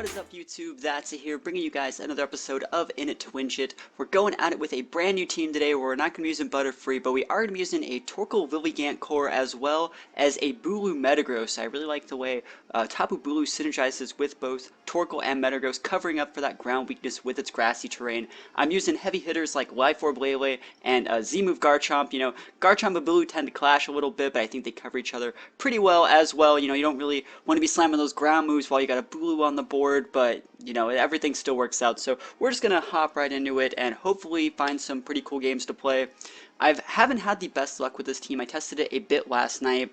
What is up, YouTube? That's here, bringing you guys another episode of In It to Win Shit. We're going at it with a brand new team today. We're not going to be using Butterfree, but we are going to be using a Torkoal Lilligant core as well as a Bulu Metagross. I really like the way Tapu Bulu synergizes with both Torkoal and Metagross, covering up for that ground weakness with its grassy terrain. I'm using heavy hitters like Life Orb Lele and Z-Move Garchomp. You know, Garchomp and Bulu tend to clash a little bit, but I think they cover each other pretty well as well. You know, you don't really want to be slamming those ground moves while you got a Bulu on the board, but you know, everything still works out. So we're just gonna hop right into it and hopefully find some pretty cool games to play. I haven't had the best luck with this team. I tested it a bit last night,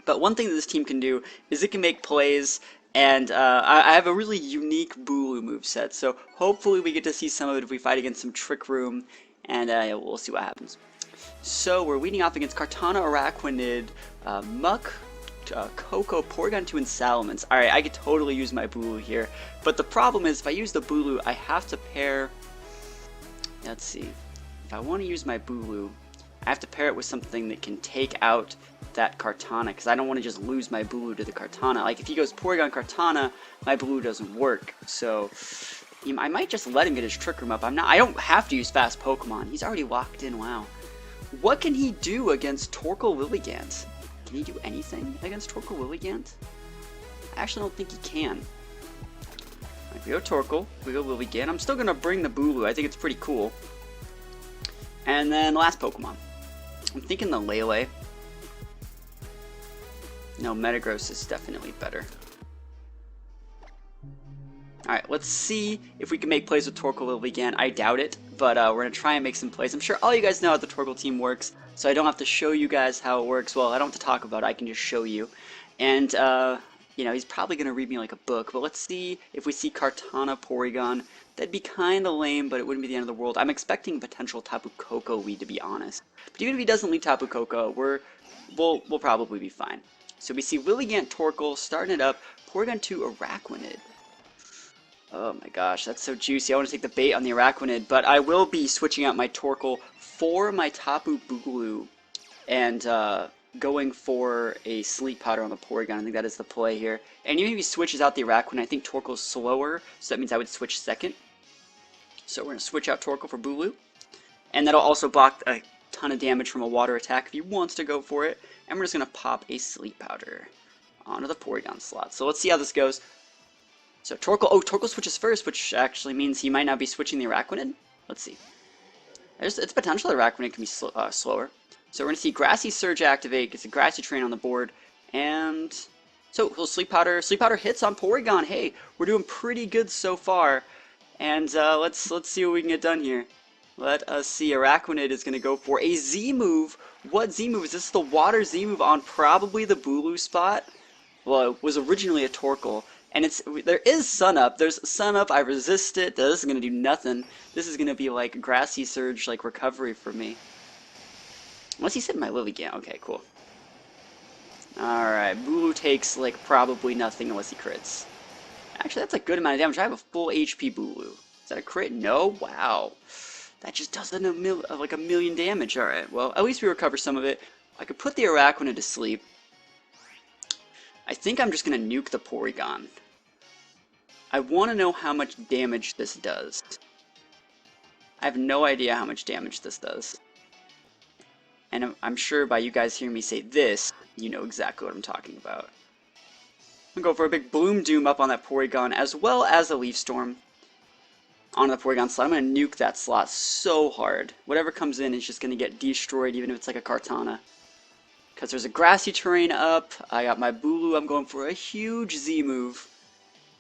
but one thing that this team can do is it can make plays, and I have a really unique Bulu moveset, so hopefully we get to see some of it if we fight against some Trick Room, and we'll see what happens. So we're leading off against Kartana, Araquanid, Muck, Coco, Porygon 2, and Salamence. Alright, I could totally use my Bulu here, but the problem is if I use the Bulu, I have to pair... Let's see. If I want to use my Bulu, I have to pair it with something that can take out that Kartana, because I don't want to just lose my Bulu to the Kartana. Like, if he goes Porygon Kartana, my Bulu doesn't work, so... I might just let him get his Trick Room up. I don't have to use fast Pokemon. He's already locked in, wow. What can he do against Torkoal Lilligant? Can he do anything against Torkoal Lilligant? I actually don't think he can. Right, we go Torkoal, we go Lilligant. I'm still going to bring the Bulu. I think it's pretty cool. And then last Pokemon. I'm thinking the Lele. No, Metagross is definitely better. Alright, let's see if we can make plays with Torkoal Lilligant. I doubt it, but we're going to try and make some plays. I'm sure all you guys know how the Torkoal team works, so I don't have to show you guys how it works. Well, I don't have to talk about it, I can just show you. And, you know, he's probably going to read me like a book, but let's see if we see Kartana Porygon. That'd be kind of lame, but it wouldn't be the end of the world. I'm expecting potential Tapu Koko lead, to be honest. But even if he doesn't lead Tapu Koko, we'll probably be fine. So we see Lilligant Torkoal starting it up, Porygon 2 Araquanid. Oh my gosh, that's so juicy. I want to take the bait on the Araquanid, but I will be switching out my Torkoal for my Tapu Bulu and going for a Sleep Powder on the Porygon. I think that is the play here. And even if he switches out the Araquanid, I think Torkoal's slower, so that means I would switch second. So we're going to switch out Torkoal for Bulu. And that'll also block a ton of damage from a water attack if he wants to go for it. And we're just going to pop a Sleep Powder onto the Porygon slot. So let's see how this goes. So Torkoal, Torkoal switches first, which actually means he might not be switching the Araquanid. Let's see. It's potential the Araquanid can be slower. So we're going to see Grassy Surge activate, gets a Grassy Terrain on the board, and so he'll Sleep Powder. Sleep Powder hits on Porygon. Hey, we're doing pretty good so far. And let's see what we can get done here. Let us see. Araquanid is going to go for a Z-move. What Z-move is this? The Water Z-move on probably the Bulu spot. Well, it was originally a Torkoal. And there is Sun Up. There's Sun Up. I resist it. This is going to do nothing. This is going to be like Grassy Surge, like recovery for me. Unless he's hitting my Lilligant. Okay, cool. Alright, Bulu takes like probably nothing unless he crits. Actually, that's a good amount of damage. I have a full HP Bulu. Is that a crit? No? Wow. That just does like a million damage. Alright, well, at least we recover some of it. I could put the Araquanid to sleep. I think I'm just going to nuke the Porygon. I want to know how much damage this does. I have no idea how much damage this does. And I'm sure by you guys hearing me say this, you know exactly what I'm talking about. I'm going to go for a big Bloom Doom up on that Porygon, as well as a Leaf Storm onto the Porygon slot. I'm going to nuke that slot so hard. Whatever comes in is just going to get destroyed, even if it's like a Kartana. Because there's a Grassy Terrain up, I got my Bulu, I'm going for a huge Z-move.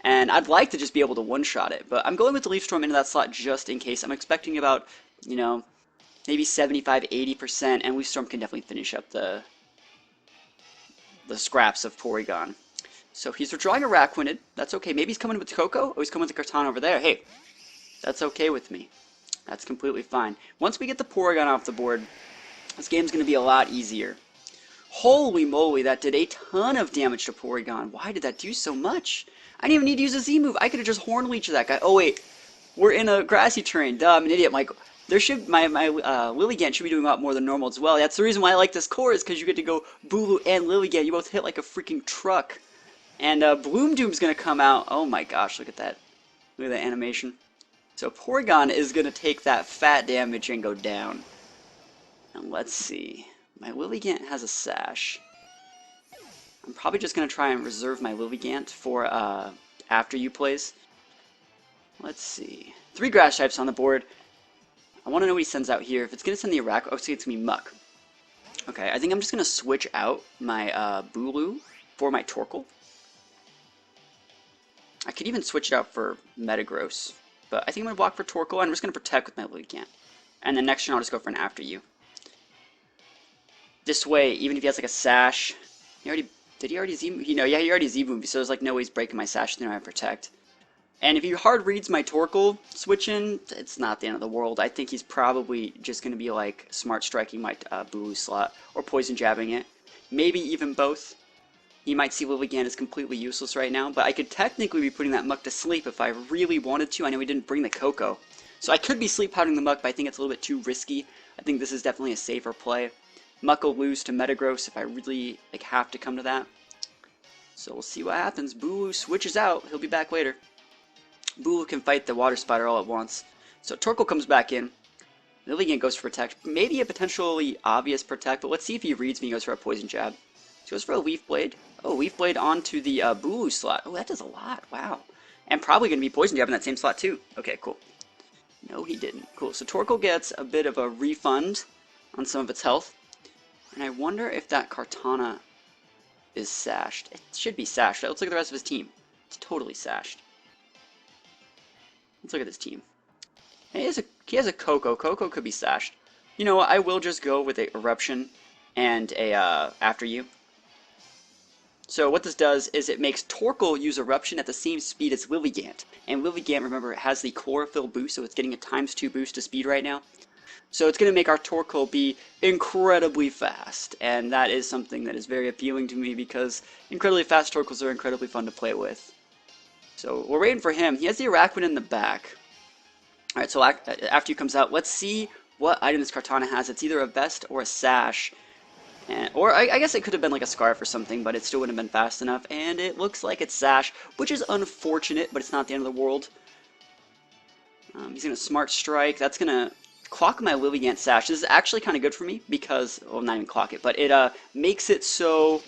And I'd like to just be able to one-shot it, but I'm going with the Leaf Storm into that slot just in case. I'm expecting about, you know, maybe 75–80%, and Leaf Storm can definitely finish up the scraps of Porygon. So he's withdrawing a Araquanid, that's okay. Maybe he's coming with Coco, or he's coming with the Kartana over there. Hey, that's okay with me. That's completely fine. Once we get the Porygon off the board, this game's going to be a lot easier. Holy moly, that did a ton of damage to Porygon. Why did that do so much? I didn't even need to use a Z-move. I could have just Horn Leeched that guy. Oh wait, we're in a Grassy Terrain. Duh, I'm an idiot. My Lilligant should be doing a lot more than normal as well. That's the reason why I like this core, is because you get to go Bulu and Lilligant. You both hit like a freaking truck. And Bloom Doom's going to come out. Oh my gosh, look at that. Look at that animation. So Porygon is going to take that fat damage and go down. And let's see. My Lilligant has a Sash. I'm probably just going to try and reserve my Lilligant for after you plays. Let's see. 3 grass types on the board. I want to know what he sends out here. If it's going to send the Iraq, oh, see, it's going to be Muck. Okay, I think I'm just going to switch out my Bulu for my Torkoal. I could even switch it out for Metagross. But I think I'm going to block for Torkoal, and I'm just going to protect with my Lilligant. And then next turn I'll just go for an After You. This way, even if he has like a Sash, did he already Z-move? Yeah, he already Z-moved, so there's like no way he's breaking my Sash, then I have Protect. And if he hard reads my Torkoal switch in, it's not the end of the world. I think he's probably just going to be like Smart Striking my Bulu slot, or Poison Jabbing it. Maybe even both. He might see Lilligant as completely useless right now, but I could technically be putting that Muck to sleep if I really wanted to. I know he didn't bring the Cocoa. So I could be sleep powdering the Muck, but I think it's a little bit too risky. I think this is definitely a safer play. Muck will lose to Metagross if I really have to come to that. So we'll see what happens. Bulu switches out. He'll be back later. Bulu can fight the Water Spider all at once. So Torkoal comes back in. Lilligant goes for Protect. Maybe a potentially obvious Protect, but let's see if he reads me and goes for a Poison Jab. So he goes for a Leaf Blade. Oh, Leaf Blade onto the Bulu slot. Oh, that does a lot. Wow. And probably going to be Poison Jab in that same slot too. Okay, cool. No, he didn't. Cool. So Torkoal gets a bit of a refund on some of its health. And I wonder if that Kartana is sashed. It should be sashed. Let's look at the rest of his team. It's totally sashed. Let's look at this team. He has a Cocoa. Cocoa could be sashed. You know what? I will just go with a Eruption and a After You. So what this does is it makes Torkoal use Eruption at the same speed as Lilligant. And Lilligant, remember, it has the Chlorophyll boost, so it's getting a ×2 boost to speed right now. So it's going to make our Torkoal be incredibly fast, and that is something that is very appealing to me because incredibly fast Torkoals are incredibly fun to play with. So we're waiting for him. He has the Araquanid in the back. Alright, so after he comes out, let's see what item this Kartana has. It's either a Vest or a Sash. Or I guess it could have been like a Scarf or something, but it still wouldn't have been fast enough. And it looks like it's Sash, which is unfortunate, but it's not the end of the world. He's going to Smart Strike. That's going to clock my Lilligant Sash. This is actually kind of good for me because, well, not even clock it, but it makes it so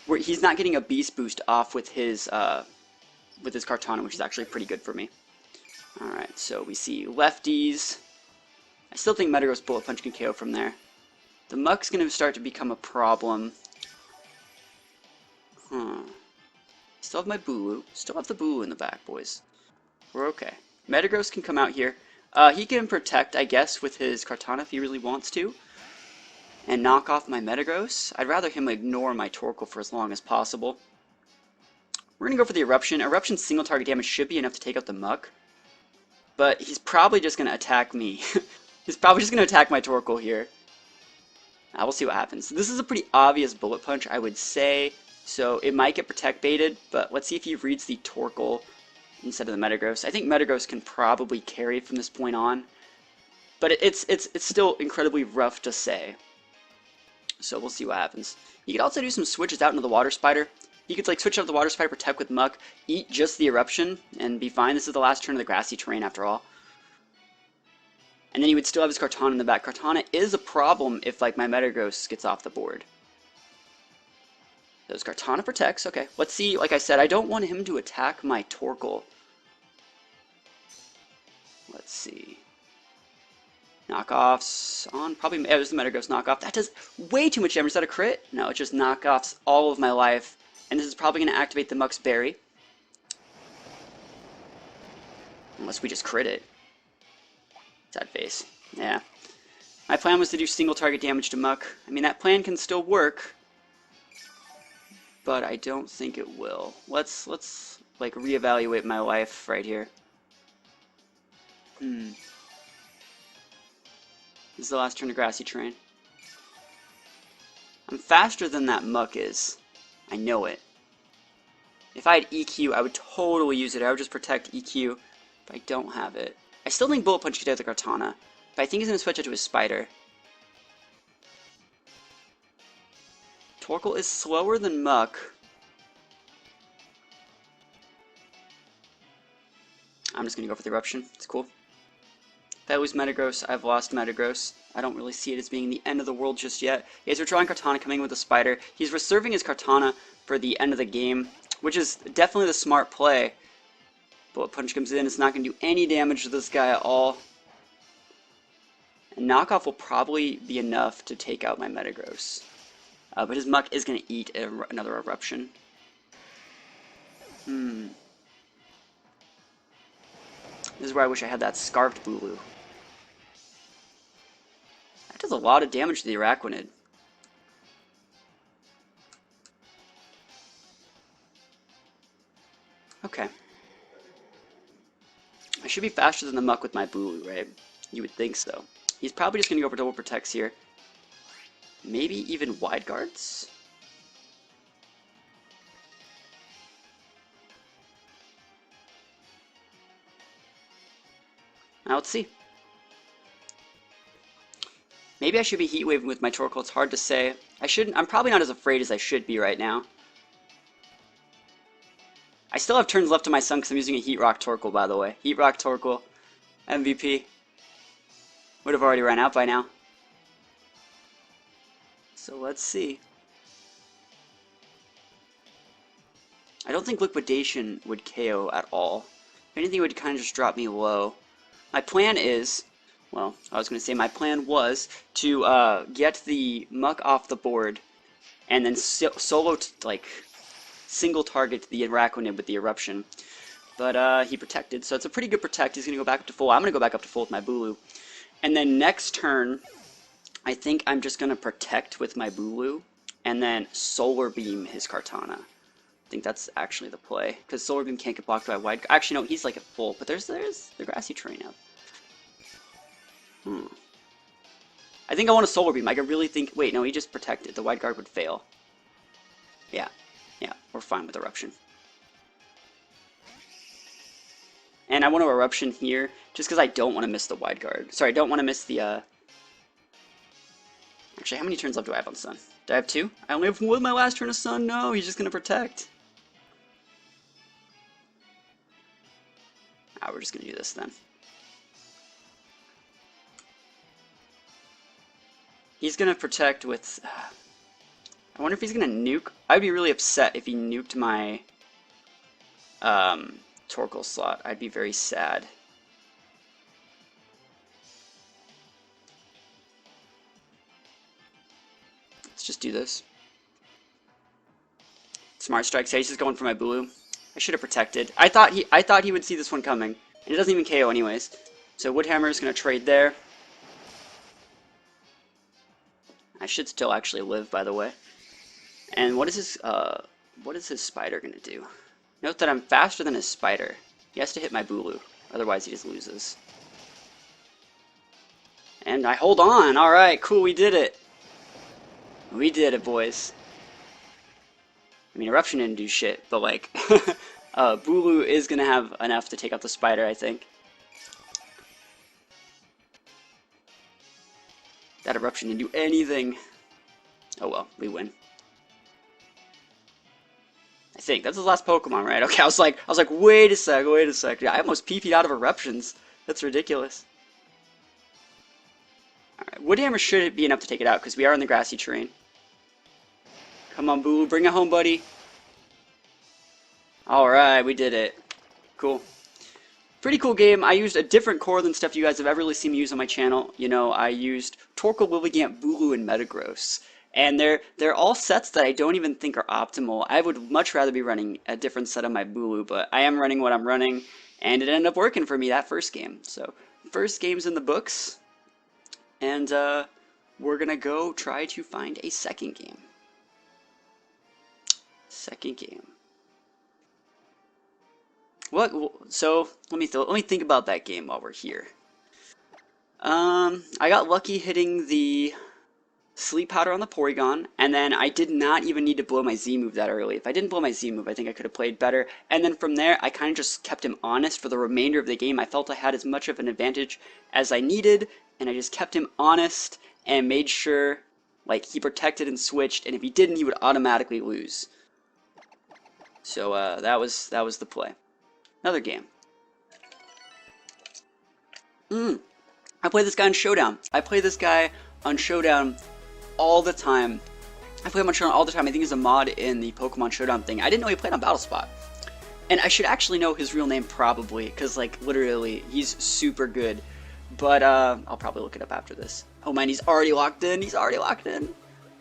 where he's not getting a Beast Boost off with his Kartana, which is actually pretty good for me. Alright, so we see lefties. I still think Metagross Bullet Punch can KO from there. The Muck's going to start to become a problem. Still have my Bulu. Still have the Bulu in the back, boys. We're okay. Metagross can come out here. He can Protect, I guess, with his Kartana if he really wants to. And knock off my Metagross. I'd rather him ignore my Torkoal for as long as possible. We're going to go for the Eruption. Eruption's single target damage should be enough to take out the Muck. But he's probably just going to attack me. He's probably just going to attack my Torkoal here. We'll see what happens. This is a pretty obvious Bullet Punch, I would say. So it might get Protect baited, but let's see if he reads the Torkoal instead of the Metagross. I think Metagross can probably carry from this point on. But it's still incredibly rough to say. So we'll see what happens. You could also do some switches out into the Water Spider. You could switch out the Water Spider, Protect with Muck, eat just the Eruption, and be fine. This is the last turn of the grassy terrain after all. And then he would still have his Kartana in the back. Kartana is a problem if my Metagross gets off the board. So his Kartana protects. Okay, let's see. Like I said, I don't want him to attack my Torkoal. Let's see. Knockoffs on. Probably it was the Metagross knockoff. That does way too much damage. Is that a crit? No, it just knockoffs all of my life. And this is probably going to activate the Muck's Berry. Unless we just crit it. Sad face. Yeah. My plan was to do single target damage to Muck. I mean, that plan can still work. But I don't think it will. Let's reevaluate my life right here. This is the last turn of grassy terrain. I'm faster than that Muck is. I know it. If I had EQ, I would totally use it. I would just protect EQ, but I don't have it. I still think Bullet Punch could hit the Kartana, but I think he's going to switch it to his Spider. Torkoal is slower than Muck, I'm just going to go for the Eruption. It's cool. If I lose Metagross, I've lost Metagross. I don't really see it as being the end of the world just yet. He has withdrawing Kartana, coming with a Spider. He's reserving his Kartana for the end of the game, which is definitely the smart play. Bullet Punch comes in. It's not going to do any damage to this guy at all. And Knockoff will probably be enough to take out my Metagross. But his Muck is going to eat another Eruption. This is where I wish I had that Scarfed Bulu. That does a lot of damage to the Araquanid. Okay. I should be faster than the Muck with my Bulu, right? You would think so. He's probably just going to go for Double Protects here. Maybe even Wide Guards? Now let's see. Maybe I should be Heat Waving with my Torkoal. It's hard to say. I'm probably not as afraid as I should be right now. I still have turns left to my Sun because I'm using a Heat Rock Torkoal, by the way. Heat Rock Torkoal. MVP. Would have already run out by now. So let's see. I don't think Liquidation would KO at all. If anything, it would kind of just drop me low. My plan is, well, I was going to say my plan was to get the Muck off the board and then solo, like, single target the Araquanid with the Eruption. But he protected, so it's a pretty good protect. He's going to go back up to full. I'm going to go back up to full with my Bulu. And then next turn, I think I'm just going to protect with my Bulu and then Solar Beam his Kartana. I think that's actually the play, because Solar Beam can't get blocked by Wide... Actually, no, he's like at full, but there's the Grassy Terrain up. I think I want a Solar Beam. I could really think... Wait, no, he just protected. The Wide Guard would fail. Yeah, we're fine with Eruption. And I want to Eruption here, just because I don't want to miss the Wide Guard. Sorry, I don't want to miss the... Actually, how many turns left do I have on Sun? Do I have 2? I only have 1 with my last turn of Sun. No, he's just going to protect. Ah, we're just going to do this then. He's going to protect with... I wonder if he's going to nuke. I'd be really upset if he nuked my Torkoal slot. I'd be very sad. Let's just do this. Smart Strike. So he's just going for my Bulu. I should have protected. I thought he would see this one coming. And it doesn't even KO anyways. So Woodhammer is going to trade there. I should still actually live, by the way. And what is his Spider going to do? Note that I'm faster than his Spider. He has to hit my Bulu, otherwise he just loses. And I hold on. All right, cool, we did it. We did it, boys. I mean, Eruption didn't do shit, but like, Bulu is going to have enough to take out the Spider, I think. That Eruption didn't do anything. Oh well, we win. I think that's his last Pokemon, right? Okay, I was like, wait a sec. Yeah, I almost PP'd out of Eruptions. That's ridiculous. All right, Woodhammer should be enough to take it out because we are in the grassy terrain. Come on, Bulu, bring it home, buddy. All right, we did it. Cool. Pretty cool game. I used a different core than stuff you guys have ever really seen me use on my channel. You know, I used Torkoal, Lilligant, Bulu, and Metagross. And they're all sets that I don't even think are optimal. I would much rather be running a different set of my Bulu, but I am running what I'm running, and it ended up working for me that first game. So, first game's in the books, and we're going to go try to find a second game. Second game. What? So let me think about that game while we're here. I got lucky hitting the Sleep Powder on the Porygon, and then I did not even need to blow my Z move that early. If I didn't blow my Z move, I think I could have played better. And then from there, I kind of just kept him honest for the remainder of the game. I felt I had as much of an advantage as I needed, and I just kept him honest and made sure, like, he protected and switched, and if he didn't, he would automatically lose. So that was the play. Another game. I play this guy on Showdown. I play this guy on Showdown all the time. I play him on Showdown all the time. I think he's a mod in the Pokemon Showdown thing. I didn't know he played on Battlespot. And I should actually know his real name probably, because like literally he's super good. But I'll probably look it up after this. Oh man, he's already locked in. He's already locked in.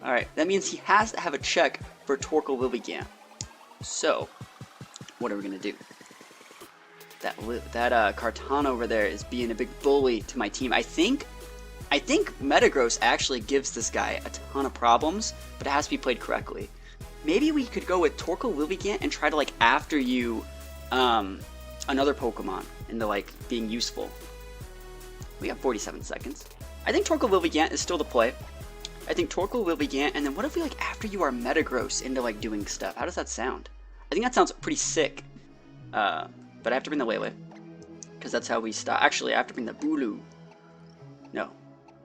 Alright, that means he has to have a check for Torkoal Lilligant. So, what are we going to do? That Kartana over there is being a big bully to my team. I think Metagross actually gives this guy a ton of problems, but it has to be played correctly. Maybe we could go with Torkoal Lilligant and try to like after you another Pokemon into like being useful. We have 47 seconds. I think Torkoal Lilligant is still the play. I think Torkoal Lilligant, and then what if we like after you are Metagross into like doing stuff? How does that sound? I think that sounds pretty sick. But I have to bring the Lele, because that's how we stop. Actually, I have to bring the Bulu. No.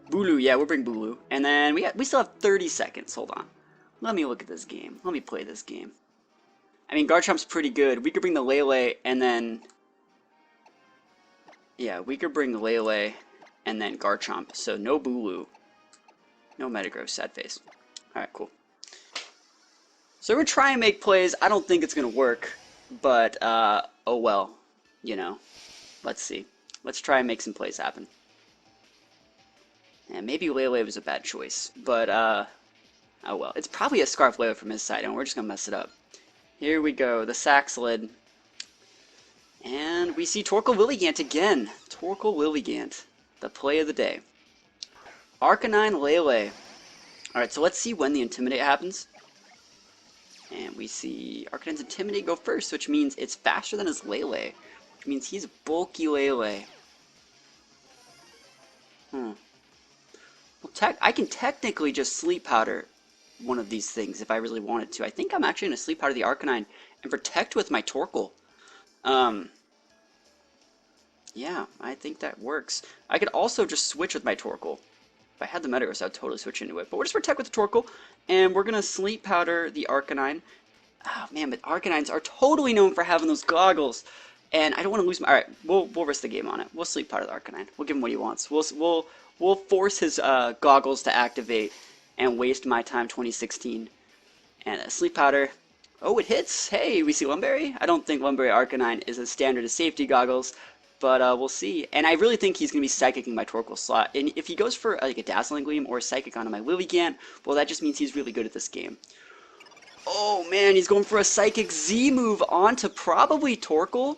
Bulu, yeah, we'll bring Bulu. And then we still have 30 seconds. Hold on. Let me look at this game. Let me play this game. I mean, Garchomp's pretty good. We could bring the Lele, and then... Yeah, we could bring the Lele, and then Garchomp. So no Bulu. No Metagross, sad face. Alright, cool. So we're going to try and make plays. I don't think it's going to work. But, oh well, you know, let's see. Let's try and make some plays happen. And maybe Lele was a bad choice, but, oh well. It's probably a Scarf Lele from his side, and we're just gonna mess it up. Here we go, the Saxlid. And we see Torkoal Lilligant again. Torkoal Lilligant, the play of the day. Arcanine Lele. Alright, so let's see when the Intimidate happens. And we see Arcanine's Intimidate go first, which means it's faster than his Lele. Which means he's bulky Lele. Well, I can technically just Sleep Powder one of these things if I really wanted to. I think I'm actually going to Sleep Powder the Arcanine and protect with my Torkoal. Yeah, I think that works. I could also just switch with my Torkoal. If I had the Metagross, I would totally switch into it. But we'll just protect with the Torkoal, and we're going to Sleep Powder the Arcanine. Oh, man, but Arcanines are totally known for having those goggles. And I don't want to lose my... Alright, we'll risk the game on it. We'll Sleep Powder the Arcanine. We'll give him what he wants. We'll force his goggles to activate and waste my time 2016. And Sleep Powder... Oh, it hits! Hey, we see Lumberry. I don't think Lumberry Arcanine is as standard as safety goggles. But we'll see. And I really think he's going to be Psychicking my Torkoal slot. And if he goes for like a Dazzling Gleam or a Psychic onto my Lilligant, well, that just means he's really good at this game. Oh, man, he's going for a Psychic Z move onto probably Torkoal.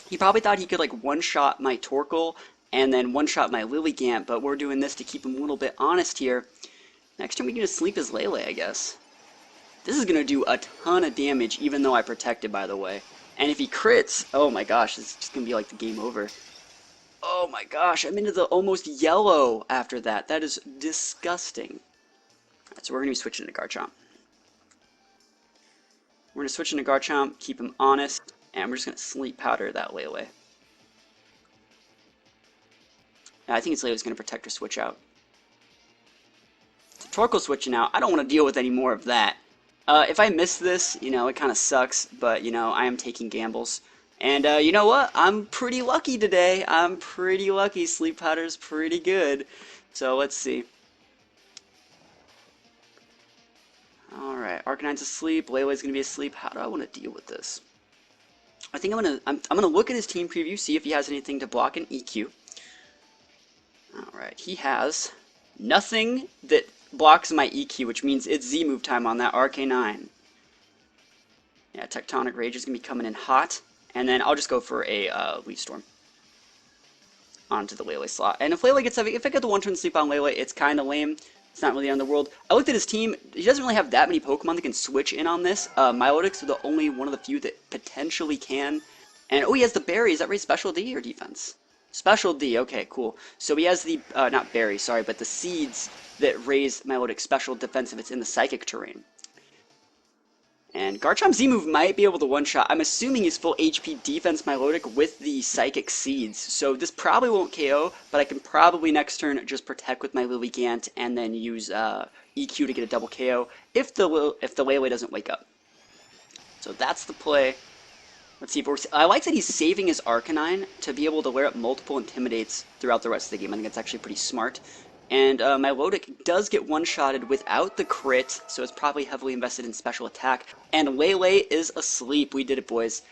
He probably thought he could like one-shot my Torkoal and then one-shot my Lilligant, but we're doing this to keep him a little bit honest here. Next time we can just sleep his Lele, I guess. This is going to do a ton of damage, even though I protected, by the way. And if he crits, oh my gosh, it's just going to be like the game over. Oh my gosh, I'm into the almost yellow after that. That is disgusting. Alright, so we're going to be switching to Garchomp. We're going to switch into Garchomp, keep him honest, and we're just going to Sleep Powder that Lele. Yeah, I think it's Lele's going to protect or switch out. So Torkoal switching out, I don't want to deal with any more of that. If I miss this, you know, it kind of sucks, but, you know, I am taking gambles. And, you know what? I'm pretty lucky today. I'm pretty lucky. Sleep Powder's pretty good. So, let's see. Alright, Arcanine's asleep. Lele's going to be asleep. How do I want to deal with this? I think I'm gonna look at his team preview, see if he has anything to block an EQ. Alright, he has nothing that blocks my EQ, which means it's Z-move time on that RK9. Yeah, Tectonic Rage is going to be coming in hot, and then I'll just go for a Leaf Storm onto the Lele slot. And if Lele gets heavy, if I get the one-turn sleep on Lele, it's kind of lame. It's not really the end of the world. I looked at his team. He doesn't really have that many Pokemon that can switch in on this. Milotics are the only one of the few that potentially can. And, oh, he has the Berry. Is that raise Special D or Defense? Special D, okay, cool. So he has the, not Berry, sorry, but the Seeds that raise Milotic's special defense if it's in the Psychic terrain. And Garchomp's Z-move might be able to one-shot. I'm assuming he's full HP defense Milotic with the Psychic Seeds. So this probably won't KO, but I can probably next turn just protect with my Lilligant and then use EQ to get a double KO if the Lele doesn't wake up. So that's the play. Let's see if I like that he's saving his Arcanine to be able to wear up multiple Intimidates throughout the rest of the game. I think that's actually pretty smart. And my Lodic does get one-shotted without the crit, so it's probably heavily invested in special attack. And Lele is asleep. We did it, boys.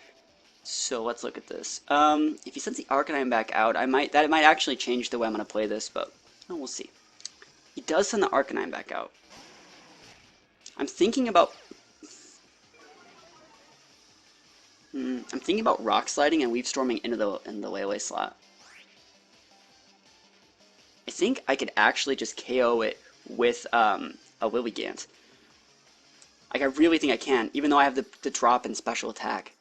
So let's look at this. If he sends the Arcanine back out, that might actually change the way I'm going to play this, but we'll see. He does send the Arcanine back out. I'm thinking about rock sliding and leaf storming into the Lele slot. I think I could actually just KO it with a Lilligant. Like, I really think I can, even though I have the drop in special attack.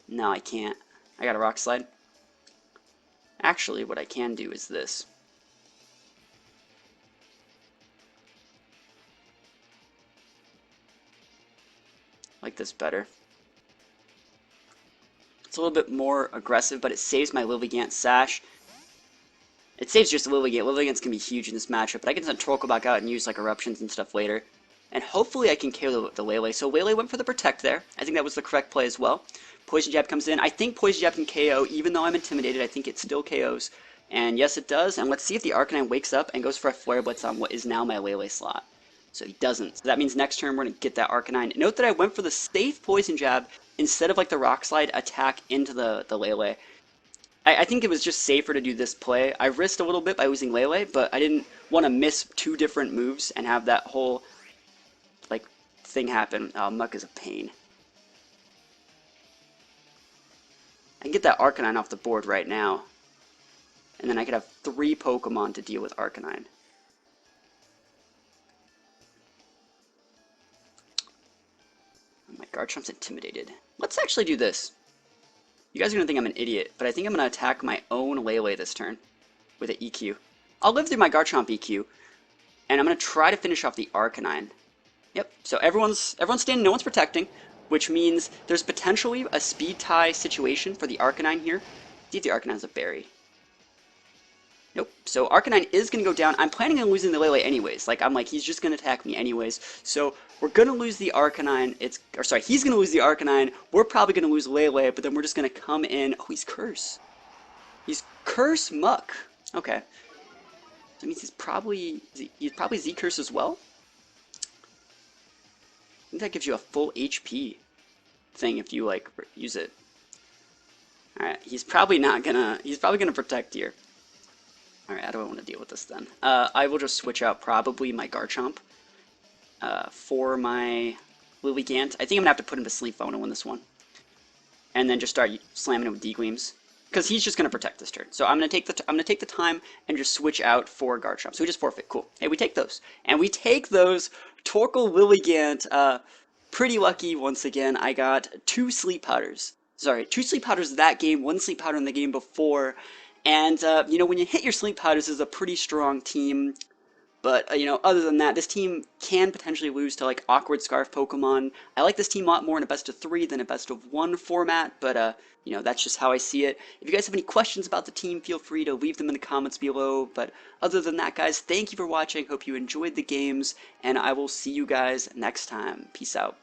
No, I can't. I got a rock slide. Actually, what I can do is this. I like this better. It's a little bit more aggressive, but it saves my Lilligant Sash. It saves just Lilligant. Lilligant's going to be huge in this matchup, but I can send Torkoal back out and use like eruptions and stuff later. And hopefully I can KO the Lele. So Lele went for the Protect there. I think that was the correct play as well. Poison Jab comes in. I think Poison Jab can KO, even though I'm intimidated. I think it still KOs. And yes, it does. And let's see if the Arcanine wakes up and goes for a Flare Blitz on what is now my Lele slot. So he doesn't. So that means next turn we're going to get that Arcanine. Note that I went for the safe Poison Jab instead of like the Rock Slide attack into the Lele. I think it was just safer to do this play. I risked a little bit by losing Lele, but I didn't want to miss two different moves and have that whole like thing happen. Oh, Muck is a pain. I can get that Arcanine off the board right now. And then I could have 3 Pokemon to deal with Arcanine. My Garchomp's intimidated. Let's actually do this. You guys are going to think I'm an idiot, but I think I'm going to attack my own Lele this turn with an EQ. I'll live through my Garchomp EQ, and I'm going to try to finish off the Arcanine. Yep, so everyone's standing, no one's protecting, which means there's potentially a speed tie situation for the Arcanine here. See if the Arcanine has a berry. Nope. So Arcanine is going to go down. I'm planning on losing the Lele anyways. Like, I'm like, he's just going to attack me anyways. So we're going to lose the Arcanine. He's going to lose the Arcanine. We're probably going to lose Lele, but then we're just going to come in. Oh, he's Curse. He's Curse Muck. Okay. That means he's probably Z-Curse as well. I think that gives you a full HP thing if you, like, use it. Alright, he's probably gonna protect here. Alright, how do I want to deal with this then? I will just switch out probably my Garchomp for my Lilligant. I think I'm going to have to put him to sleep if I want to win this one. And then just start slamming him with D-Gleams. Because he's just going to protect this turn. So I'm going to take the time and just switch out for Garchomp. So we just forfeit. Cool. Hey, we take those. And we take those. Torkoal Lilligant. Pretty lucky once again. I got 2 sleep powders. Sorry, 2 sleep powders that game, 1 sleep powder in the game before. And, you know, when you hit your sleep powders, this is a pretty strong team. But, you know, other than that, this team can potentially lose to, like, awkward Scarf Pokemon. I like this team a lot more in a best of 3 than a best of 1 format, but, you know, that's just how I see it. If you guys have any questions about the team, feel free to leave them in the comments below. But other than that, guys, thank you for watching. Hope you enjoyed the games, and I will see you guys next time. Peace out.